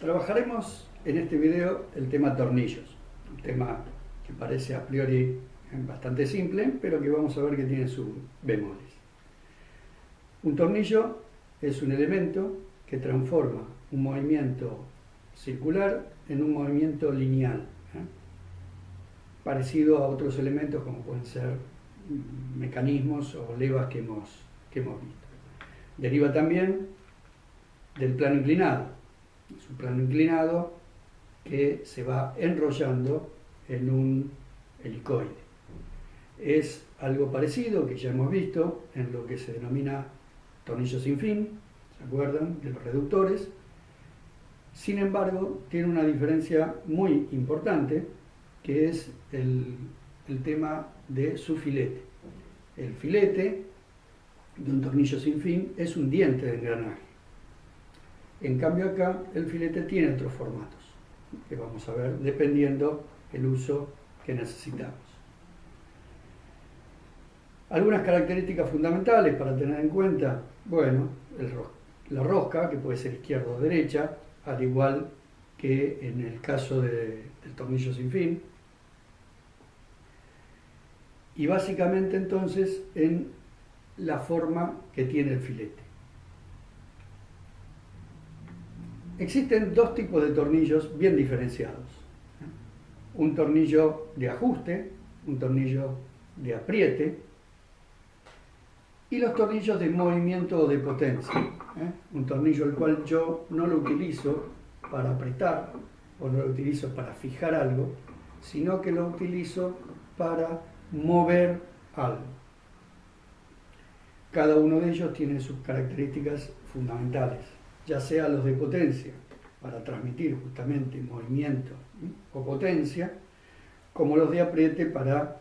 Trabajaremos en este video el tema tornillos, un tema que parece a priori bastante simple, pero que vamos a ver que tiene sus bemoles. Un tornillo es un elemento que transforma un movimiento circular en un movimiento lineal, parecido a otros elementos como pueden ser mecanismos o levas que hemos visto. Deriva también del plano inclinado. Es un plano inclinado que se va enrollando en un helicoide. Es algo parecido que ya hemos visto en lo que se denomina tornillo sin fin, ¿se acuerdan? De los reductores. Sin embargo, tiene una diferencia muy importante, que es el tema de su filete. El filete de un tornillo sin fin es un diente de engranaje. En cambio acá el filete tiene otros formatos, que vamos a ver dependiendo el uso que necesitamos. Algunas características fundamentales para tener en cuenta, bueno, la rosca, que puede ser izquierda o derecha, al igual que en el caso del tornillo sin fin. Y básicamente entonces en la forma que tiene el filete. Existen dos tipos de tornillos bien diferenciados. Un tornillo de ajuste, un tornillo de apriete, y los tornillos de movimiento o de potencia. Un tornillo el cual yo no lo utilizo para apretar o no lo utilizo para fijar algo, sino que lo utilizo para mover algo. Cada uno de ellos tiene sus características fundamentales, ya sea los de potencia, para transmitir justamente movimiento o potencia, como los de apriete para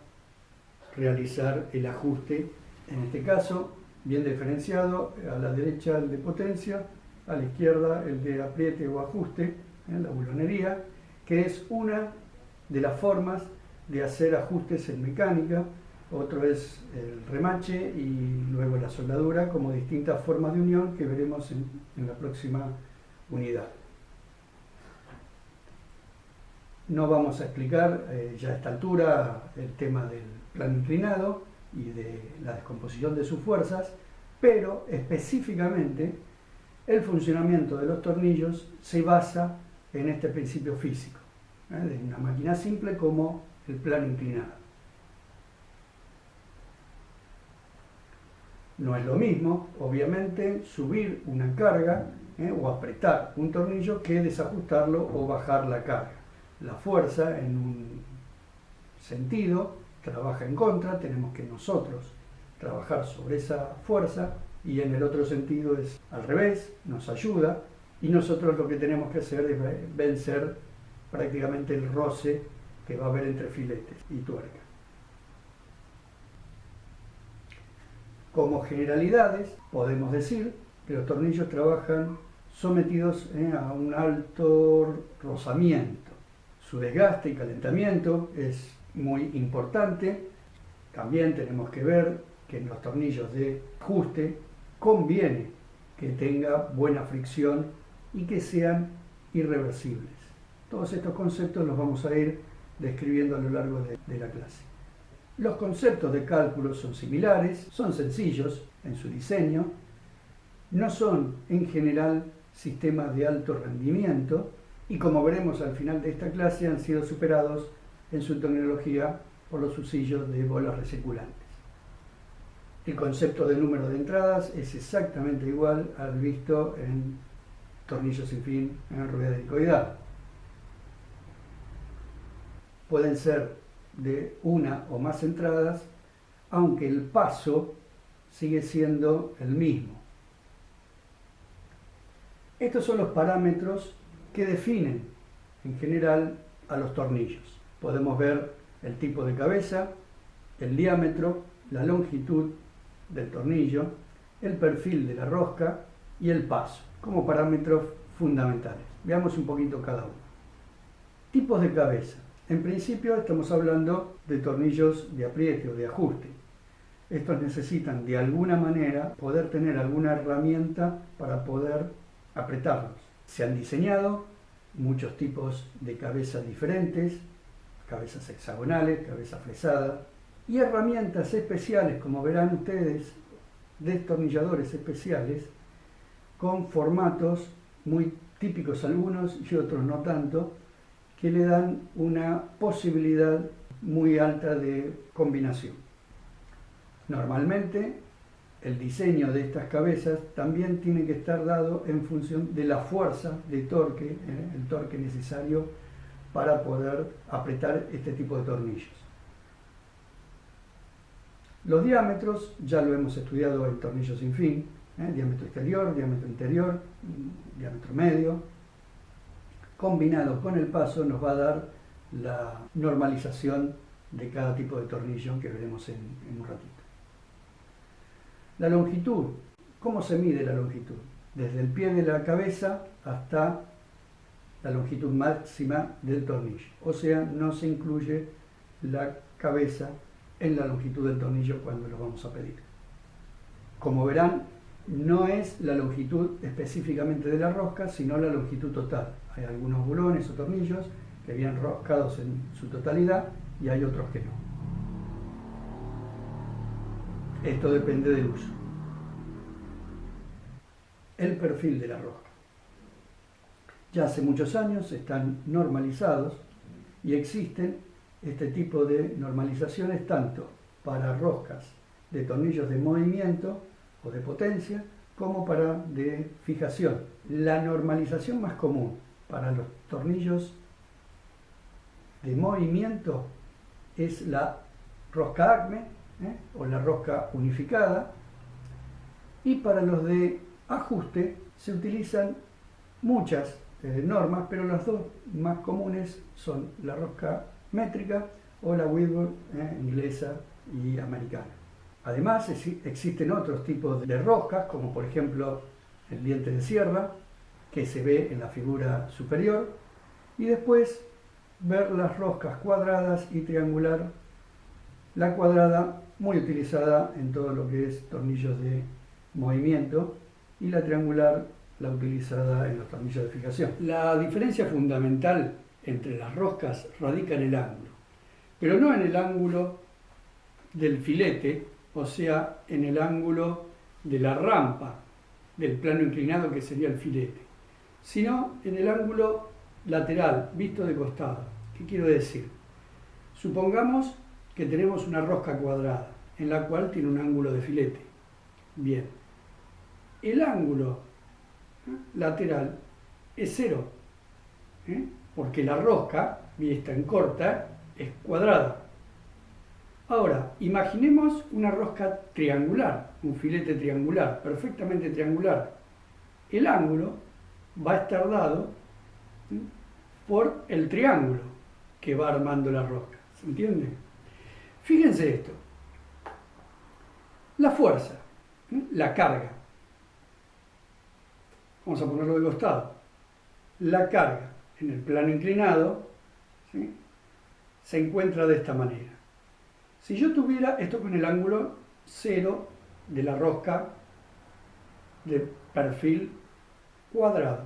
realizar el ajuste, en este caso, bien diferenciado, a la derecha el de potencia, a la izquierda el de apriete o ajuste, la bulonería, que es una de las formas de hacer ajustes en mecánica. Otro es el remache y luego la soldadura como distintas formas de unión que veremos en la próxima unidad. No vamos a explicar ya a esta altura el tema del plano inclinado y de la descomposición de sus fuerzas, pero específicamente el funcionamiento de los tornillos se basa en este principio físico, de una máquina simple como el plano inclinado. No es lo mismo, obviamente, subir una carga o apretar un tornillo que desajustarlo o bajar la carga. La fuerza, en un sentido, trabaja en contra, tenemos que nosotros trabajar sobre esa fuerza, y en el otro sentido es al revés, nos ayuda, y nosotros lo que tenemos que hacer es vencer prácticamente el roce que va a haber entre filetes y tuerca. Como generalidades, podemos decir que los tornillos trabajan sometidos a un alto rozamiento. Su desgaste y calentamiento es muy importante. También tenemos que ver que en los tornillos de ajuste conviene que tenga buena fricción y que sean irreversibles. Todos estos conceptos los vamos a ir describiendo a lo largo de la clase. Los conceptos de cálculo son similares, son sencillos en su diseño, no son en general sistemas de alto rendimiento y, como veremos al final de esta clase, han sido superados en su tecnología por los usillos de bolas recirculantes. El concepto de número de entradas es exactamente igual al visto en tornillos sin fin en rueda helicoidal. Pueden ser de una o más entradas, aunque el paso sigue siendo el mismo. Estos son los parámetros que definen en general a los tornillos. Podemos ver el tipo de cabeza, el diámetro, la longitud del tornillo, el perfil de la rosca y el paso como parámetros fundamentales. Veamos un poquito cada uno. Tipos de cabeza. En principio estamos hablando de tornillos de apriete o de ajuste. Estos necesitan de alguna manera poder tener alguna herramienta para poder apretarlos. Se han diseñado muchos tipos de cabezas diferentes, cabezas hexagonales, cabezas fresadas, y herramientas especiales, como verán ustedes, destornilladores especiales, con formatos muy típicos algunos y otros no tanto, que le dan una posibilidad muy alta de combinación. Normalmente el diseño de estas cabezas también tiene que estar dado en función de la fuerza de torque, el torque necesario para poder apretar este tipo de tornillos. Los diámetros ya lo hemos estudiado en tornillos sin fin, diámetro exterior, diámetro interior, diámetro medio. Combinado con el paso nos va a dar la normalización de cada tipo de tornillo que veremos en un ratito. La longitud. ¿Cómo se mide la longitud? Desde el pie de la cabeza hasta la longitud máxima del tornillo. O sea, no se incluye la cabeza en la longitud del tornillo cuando lo vamos a pedir. Como verán, no es la longitud específicamente de la rosca, sino la longitud total. Hay algunos bulones o tornillos que vienen roscados en su totalidad y hay otros que no. Esto depende del uso. El perfil de la rosca. Ya hace muchos años están normalizados y existen este tipo de normalizaciones tanto para roscas de tornillos de movimiento o de potencia como para de fijación. La normalización más común para los tornillos de movimiento es la rosca ACME, o la rosca unificada, y para los de ajuste se utilizan muchas normas, pero las dos más comunes son la rosca métrica o la Whitworth inglesa y americana. Además existen otros tipos de roscas, como por ejemplo el diente de sierra, que se ve en la figura superior, y después ver las roscas cuadradas y triangular. La cuadrada muy utilizada en todo lo que es tornillos de movimiento y la triangular la utilizada en los tornillos de fijación. La diferencia fundamental entre las roscas radica en el ángulo, pero no en el ángulo del filete, o sea, en el ángulo de la rampa del plano inclinado que sería el filete, sino en el ángulo lateral, visto de costado. ¿Qué quiero decir? Supongamos que tenemos una rosca cuadrada, en la cual tiene un ángulo de filete. Bien, el ángulo lateral es 0, porque la rosca, vista en corta, es cuadrada. Ahora, imaginemos una rosca triangular, un filete triangular, perfectamente triangular. El ángulo va a estar dado por el triángulo que va armando la rosca. ¿Se entiende? Fíjense esto. La fuerza, la carga. Vamos a ponerlo de costado. La carga en el plano inclinado, ¿sí?, se encuentra de esta manera. Si yo tuviera esto con el ángulo 0 de la rosca de perfil cuadrado.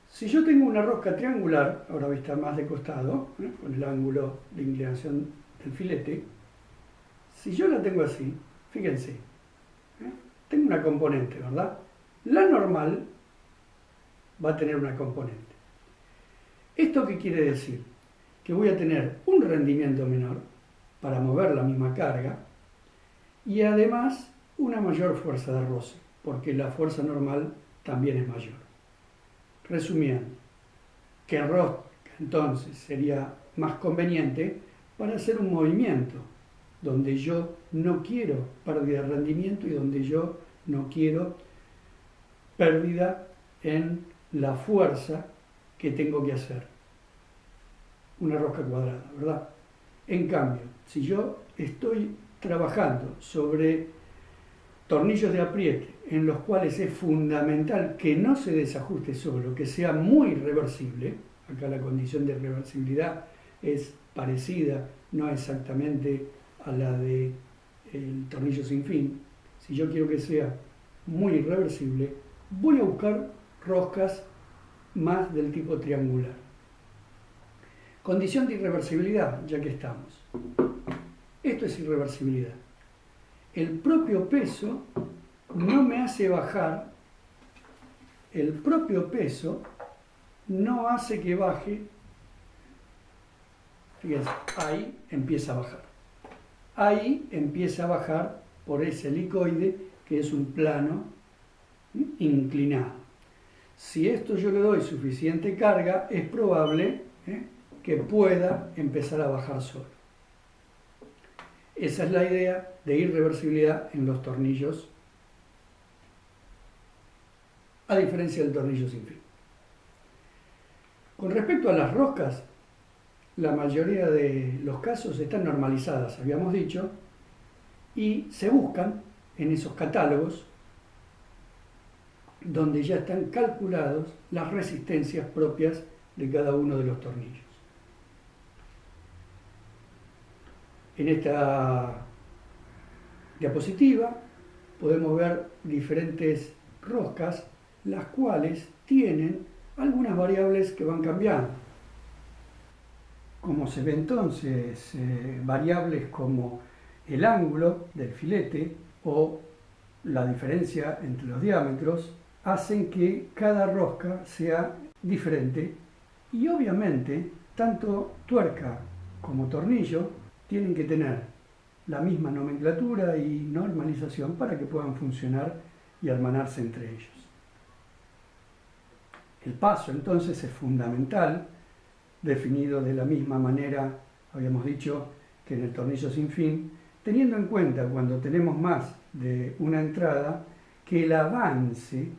Si yo tengo una rosca triangular, ahora vista más de costado, con el ángulo de inclinación del filete, si yo la tengo así, fíjense, tengo una componente, ¿verdad? La normal va a tener una componente. ¿Esto qué quiere decir? Que voy a tener un rendimiento menor para mover la misma carga y además una mayor fuerza de roce, porque la fuerza normal también es mayor. Resumiendo, ¿qué rosca entonces sería más conveniente para hacer un movimiento donde yo no quiero pérdida de rendimiento y donde yo no quiero pérdida en la fuerza que tengo que hacer? Una rosca cuadrada, ¿verdad? En cambio, si yo estoy trabajando sobre tornillos de apriete en los cuales es fundamental que no se desajuste solo, que sea muy reversible, acá la condición de reversibilidad es parecida, no exactamente a la del tornillo sin fin. Si yo quiero que sea muy reversible, voy a buscar roscas más del tipo triangular. Condición de irreversibilidad, ya que estamos. Esto es irreversibilidad. El propio peso no me hace bajar, el propio peso no hace que baje. Fíjense, ahí empieza a bajar. Ahí empieza a bajar por ese helicoide, que es un plano inclinado. Si esto yo le doy suficiente carga, es probable que pueda empezar a bajar solo. Esa es la idea de irreversibilidad en los tornillos, a diferencia del tornillo sin fin. Con respecto a las roscas, la mayoría de los casos están normalizadas, habíamos dicho, y se buscan en esos catálogos donde ya están calculados las resistencias propias de cada uno de los tornillos. En esta diapositiva podemos ver diferentes roscas, las cuales tienen algunas variables que van cambiando. Como se ve entonces, variables como el ángulo del filete o la diferencia entre los diámetros hacen que cada rosca sea diferente, y obviamente tanto tuerca como tornillo tienen que tener la misma nomenclatura y normalización para que puedan funcionar y hermanarse entre ellos. El paso entonces es fundamental, definido de la misma manera, habíamos dicho, que en el tornillo sin fin, teniendo en cuenta cuando tenemos más de una entrada que el avance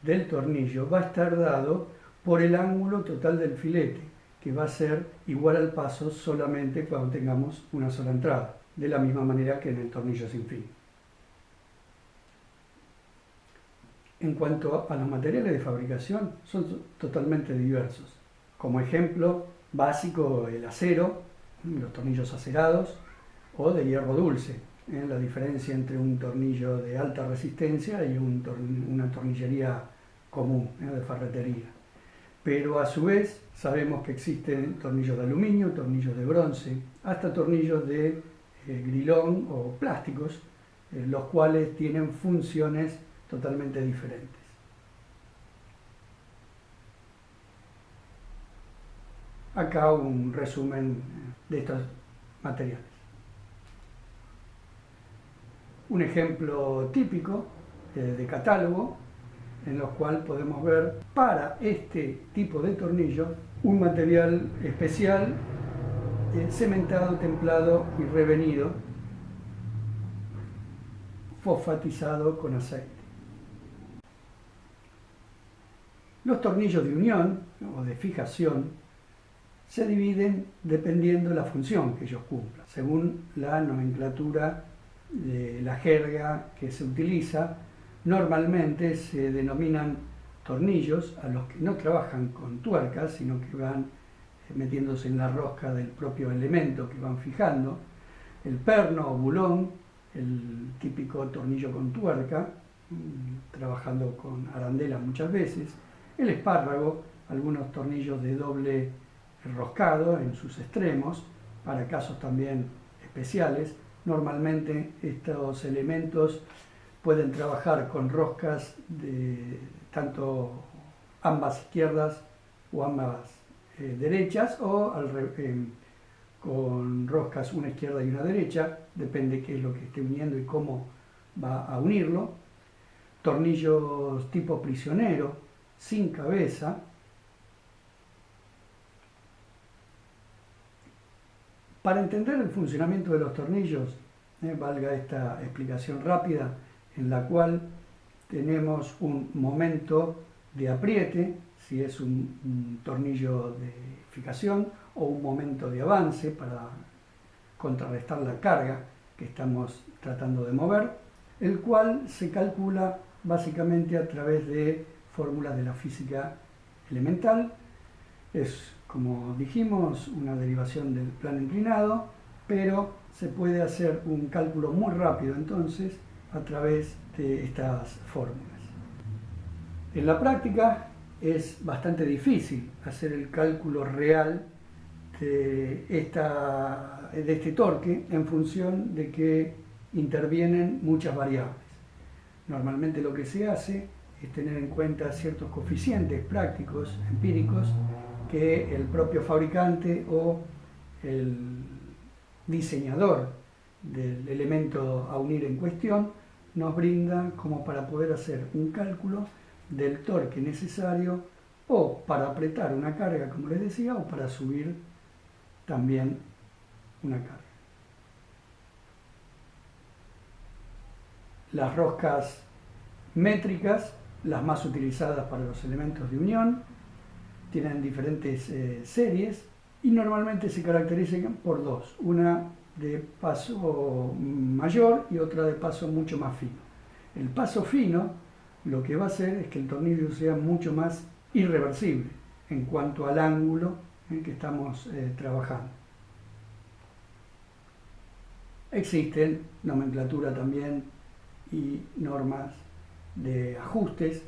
del tornillo va a estar dado por el ángulo total del filete, que va a ser igual al paso solamente cuando tengamos una sola entrada, de la misma manera que en el tornillo sin fin. En cuanto a los materiales de fabricación, son totalmente diversos. Como ejemplo básico, el acero, los tornillos acerados, o de hierro dulce, la diferencia entre un tornillo de alta resistencia y una tornillería común, de ferretería. Pero a su vez sabemos que existen tornillos de aluminio, tornillos de bronce, hasta tornillos de grilón o plásticos, los cuales tienen funciones totalmente diferentes. Acá un resumen de estos materiales. Un ejemplo típico de catálogo en los cuales podemos ver para este tipo de tornillo un material especial cementado, templado y revenido, fosfatizado con aceite. Los tornillos de unión o de fijación se dividen dependiendo de la función que ellos cumplan, según la nomenclatura de la jerga que se utiliza. Normalmente se denominan tornillos a los que no trabajan con tuercas, sino que van metiéndose en la rosca del propio elemento que van fijando. El perno o bulón, el típico tornillo con tuerca, trabajando con arandela muchas veces. El espárrago, algunos tornillos de doble roscado en sus extremos, para casos también especiales. Normalmente estos elementos pueden trabajar con roscas de tanto ambas izquierdas o ambas derechas, o con roscas una izquierda y una derecha, depende qué es lo que esté uniendo y cómo va a unirlo. Tornillos tipo prisionero, sin cabeza. Para entender el funcionamiento de los tornillos, valga esta explicación rápida, en la cual tenemos un momento de apriete, si es un tornillo de fijación, o un momento de avance para contrarrestar la carga que estamos tratando de mover, el cual se calcula básicamente a través de fórmulas de la física elemental. Es, como dijimos, una derivación del plano inclinado, pero se puede hacer un cálculo muy rápido entonces a través de estas fórmulas. En la práctica es bastante difícil hacer el cálculo real de este torque en función de que intervienen muchas variables. Normalmente lo que se hace es tener en cuenta ciertos coeficientes prácticos, empíricos, que el propio fabricante o el diseñador del elemento a unir en cuestión nos brinda como para poder hacer un cálculo del torque necesario o para apretar una carga, como les decía, o para subir también una carga. Las roscas métricas, las más utilizadas para los elementos de unión, tienen diferentes series y normalmente se caracterizan por dos, una de paso mayor y otra de paso mucho más fino. El paso fino lo que va a hacer es que el tornillo sea mucho más irreversible en cuanto al ángulo en que estamos trabajando. Existen nomenclatura también y normas de ajustes.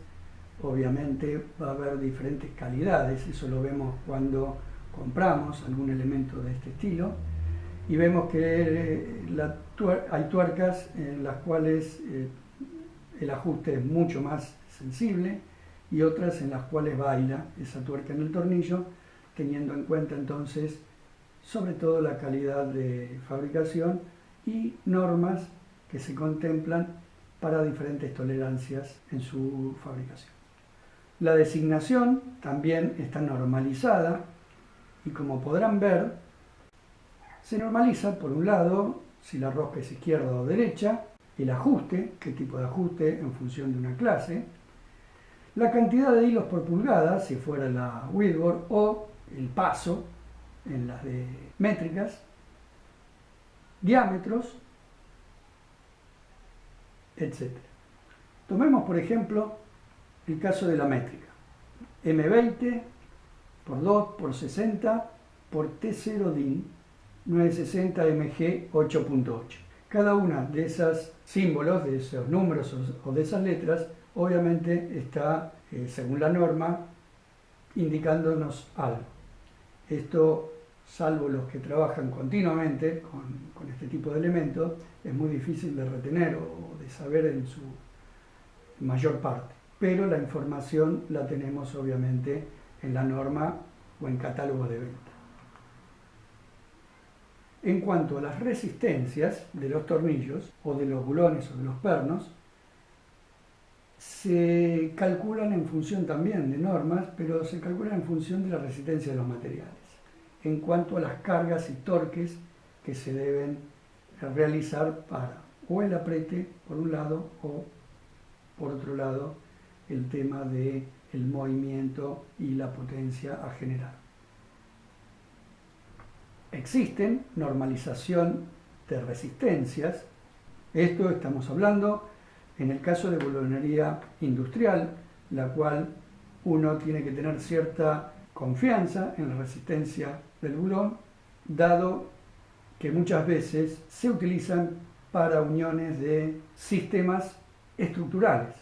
Obviamente va a haber diferentes calidades, eso lo vemos cuando compramos algún elemento de este estilo y vemos que hay tuercas en las cuales el ajuste es mucho más sensible y otras en las cuales baila esa tuerca en el tornillo, teniendo en cuenta entonces sobre todo la calidad de fabricación y normas que se contemplan para diferentes tolerancias en su fabricación. La designación también está normalizada y como podrán ver, se normaliza por un lado si la rosca es izquierda o derecha, el ajuste, qué tipo de ajuste en función de una clase, la cantidad de hilos por pulgada, si fuera la Whitworth, o el paso en las de métricas, diámetros, etc. Tomemos por ejemplo el caso de la métrica, M20 por 2 por 60 por T0 DIN 960 MG 8.8. Cada una de esos símbolos, de esos números o de esas letras, obviamente está, según la norma, indicándonos algo. Esto, salvo los que trabajan continuamente con este tipo de elementos, es muy difícil de retener o de saber en su mayor parte. Pero la información la tenemos obviamente en la norma o en catálogo de venta. En cuanto a las resistencias de los tornillos o de los bulones o de los pernos, se calculan en función también de normas, pero se calculan en función de la resistencia de los materiales, en cuanto a las cargas y torques que se deben realizar para o el apriete por un lado o por otro lado el tema del movimiento y la potencia a generar. Existen normalización de resistencias. Esto estamos hablando en el caso de bulonería industrial, la cual uno tiene que tener cierta confianza en la resistencia del bulón, dado que muchas veces se utilizan para uniones de sistemas estructurales.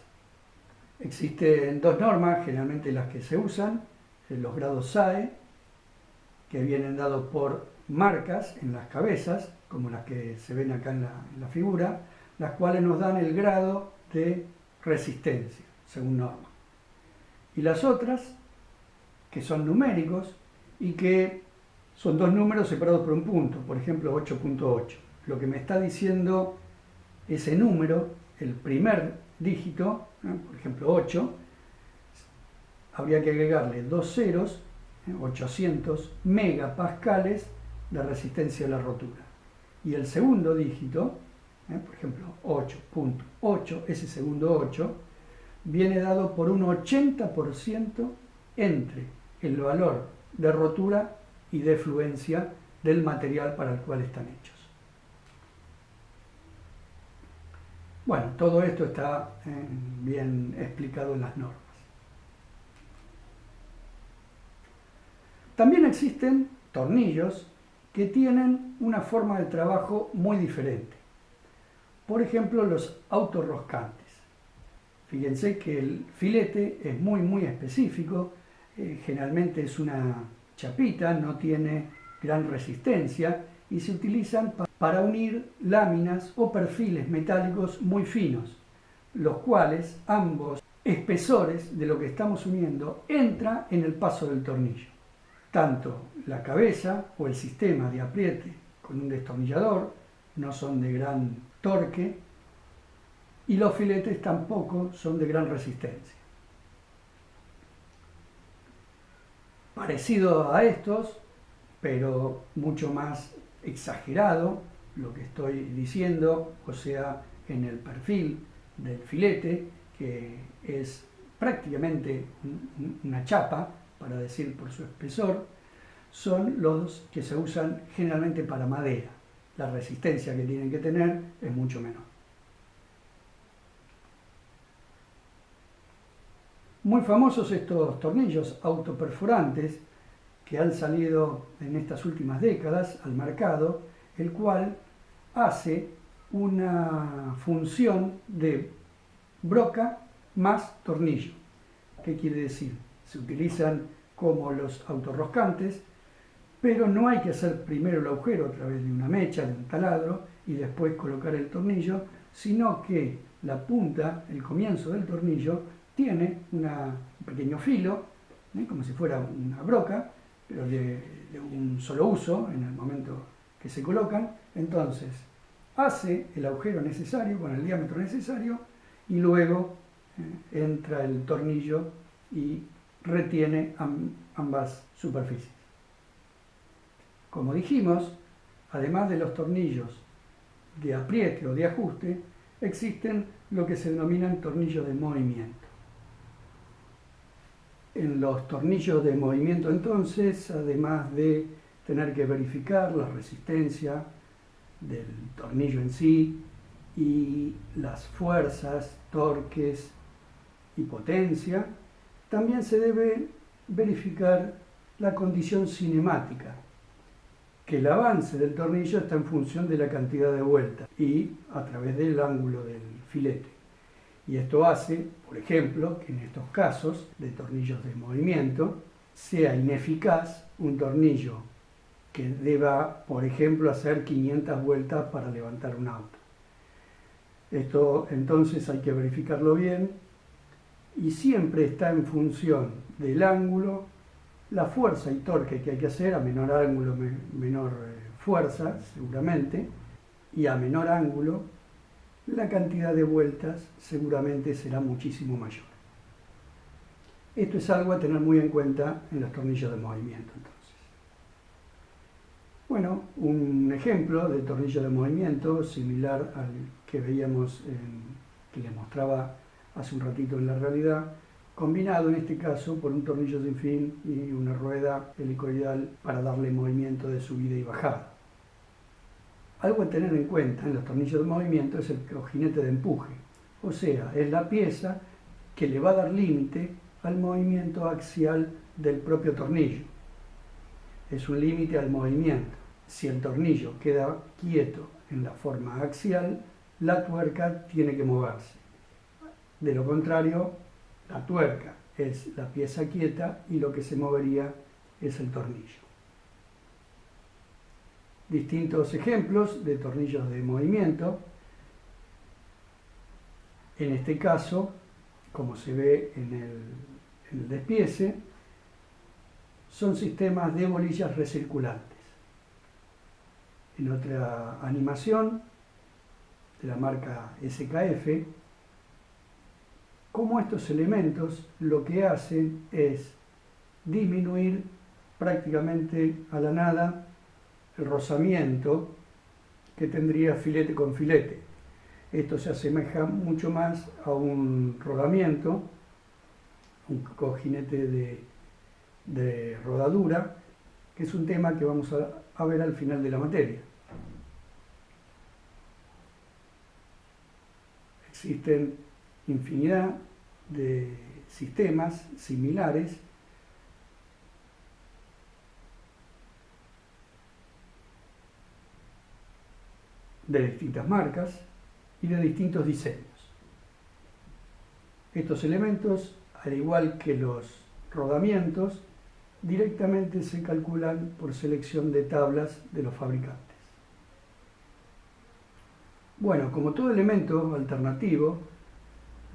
Existen dos normas, generalmente las que se usan, los grados SAE, que vienen dados por marcas en las cabezas, como las que se ven acá en la figura, las cuales nos dan el grado de resistencia, según norma. Y las otras, que son numéricos y que son dos números separados por un punto, por ejemplo 8.8. Lo que me está diciendo ese número, el primer dígito, por ejemplo 8, habría que agregarle dos ceros, 800 megapascales de resistencia a la rotura. Y el segundo dígito, por ejemplo 8.8, ese segundo 8, viene dado por un 80% entre el valor de rotura y de fluencia del material para el cual están hechos. Bueno, todo esto está bien explicado en las normas. También existen tornillos que tienen una forma de trabajo muy diferente. Por ejemplo, los autorroscantes. Fíjense que el filete es muy específico, generalmente es una chapita, no tiene gran resistencia y se utilizan para unir láminas o perfiles metálicos muy finos, los cuales ambos espesores de lo que estamos uniendo entra en el paso del tornillo. Tanto la cabeza o el sistema de apriete con un destornillador no son de gran torque y los filetes tampoco son de gran resistencia. Parecido a estos, pero mucho más exagerado lo que estoy diciendo, o sea, en el perfil del filete, que es prácticamente una chapa, para decir por su espesor, son los que se usan generalmente para madera. La resistencia que tienen que tener es mucho menor. Muy famosos estos tornillos autoperforantes que han salido en estas últimas décadas al mercado, el cual hace una función de broca más tornillo. ¿Qué quiere decir? Se utilizan como los autorroscantes, pero no hay que hacer primero el agujero a través de una mecha, de un taladro, y después colocar el tornillo, sino que la punta, el comienzo del tornillo, tiene un pequeño filo, como si fuera una broca, pero de un solo uso en el momento que se colocan. Entonces hace el agujero necesario con el diámetro necesario y luego entra el tornillo y retiene ambas superficies. Como dijimos, además de los tornillos de apriete o de ajuste, existen lo que se denominan tornillos de movimiento. En los tornillos de movimiento, entonces, además de tener que verificar la resistencia del tornillo en sí y las fuerzas, torques y potencia, también se debe verificar la condición cinemática, que el avance del tornillo está en función de la cantidad de vueltas y a través del ángulo del filete. Y esto hace, por ejemplo, que en estos casos de tornillos de movimiento sea ineficaz un tornillo que deba, por ejemplo, hacer 500 vueltas para levantar un auto. Esto entonces hay que verificarlo bien y siempre está en función del ángulo, la fuerza y torque que hay que hacer, a menor ángulo, menor fuerza seguramente, y a menor ángulo la cantidad de vueltas seguramente será muchísimo mayor. Esto es algo a tener muy en cuenta en los tornillos de movimiento, entonces. Bueno, un ejemplo de tornillo de movimiento similar al que veíamos, que les mostraba hace un ratito en la realidad, combinado en este caso por un tornillo sin fin y una rueda helicoidal para darle movimiento de subida y bajada. Algo a tener en cuenta en los tornillos de movimiento es el cojinete de empuje, o sea, es la pieza que le va a dar límite al movimiento axial del propio tornillo. Es un límite al movimiento. Si el tornillo queda quieto en la forma axial, la tuerca tiene que moverse. De lo contrario, la tuerca es la pieza quieta y lo que se movería es el tornillo. Distintos ejemplos de tornillos de movimiento. En este caso, como se ve en el despiece, son sistemas de bolillas recirculantes. En otra animación de la marca SKF, como estos elementos lo que hacen es disminuir prácticamente a la nada el rozamiento que tendría filete con filete. Esto se asemeja mucho más a un rodamiento, un cojinete de rodadura, que es un tema que vamos a ver al final de la materia. Existen infinidad de sistemas similares de distintas marcas y de distintos diseños. Estos elementos, al igual que los rodamientos, directamente se calculan por selección de tablas de los fabricantes. Bueno, como todo elemento alternativo,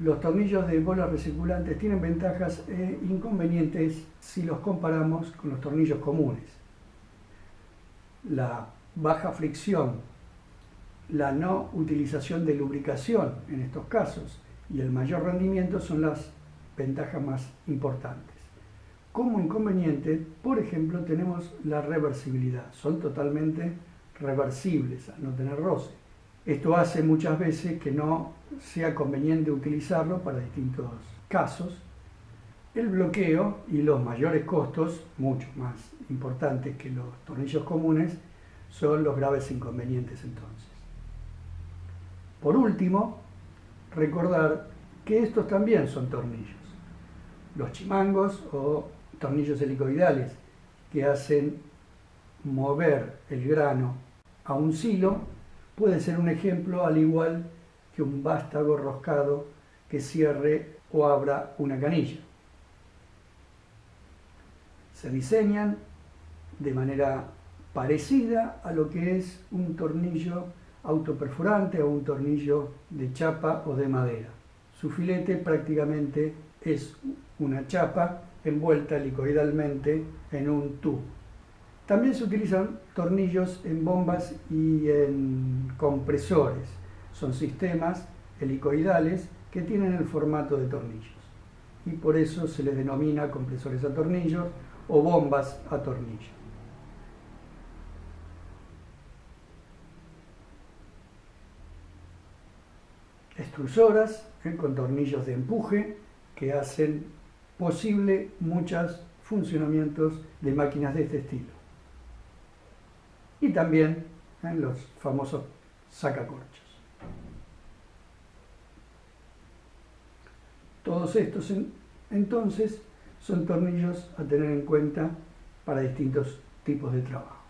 los tornillos de bolas recirculantes tienen ventajas e inconvenientes si los comparamos con los tornillos comunes. La baja fricción, la no utilización de lubricación en estos casos y el mayor rendimiento son las ventajas más importantes. Como inconveniente, por ejemplo, tenemos la reversibilidad. Son totalmente reversibles al no tener roce. Esto hace muchas veces que no sea conveniente utilizarlo para distintos casos. El bloqueo y los mayores costos, mucho más importantes que los tornillos comunes, son los graves inconvenientes entonces. Por último, recordar que estos también son tornillos. Los chimangos o tornillos helicoidales que hacen mover el grano a un silo puede ser un ejemplo, al igual que un vástago roscado que cierre o abra una canilla. Se diseñan de manera parecida a lo que es un tornillo autoperforante o un tornillo de chapa o de madera. Su filete prácticamente es una chapa envuelta helicoidalmente en un tubo. También se utilizan tornillos en bombas y en compresores. Son sistemas helicoidales que tienen el formato de tornillos y por eso se les denomina compresores a tornillos o bombas a tornillo. Extrusoras con tornillos de empuje que hacen posible muchos funcionamientos de máquinas de este estilo. Y también los famosos sacacorchos. Todos estos entonces son tornillos a tener en cuenta para distintos tipos de trabajo.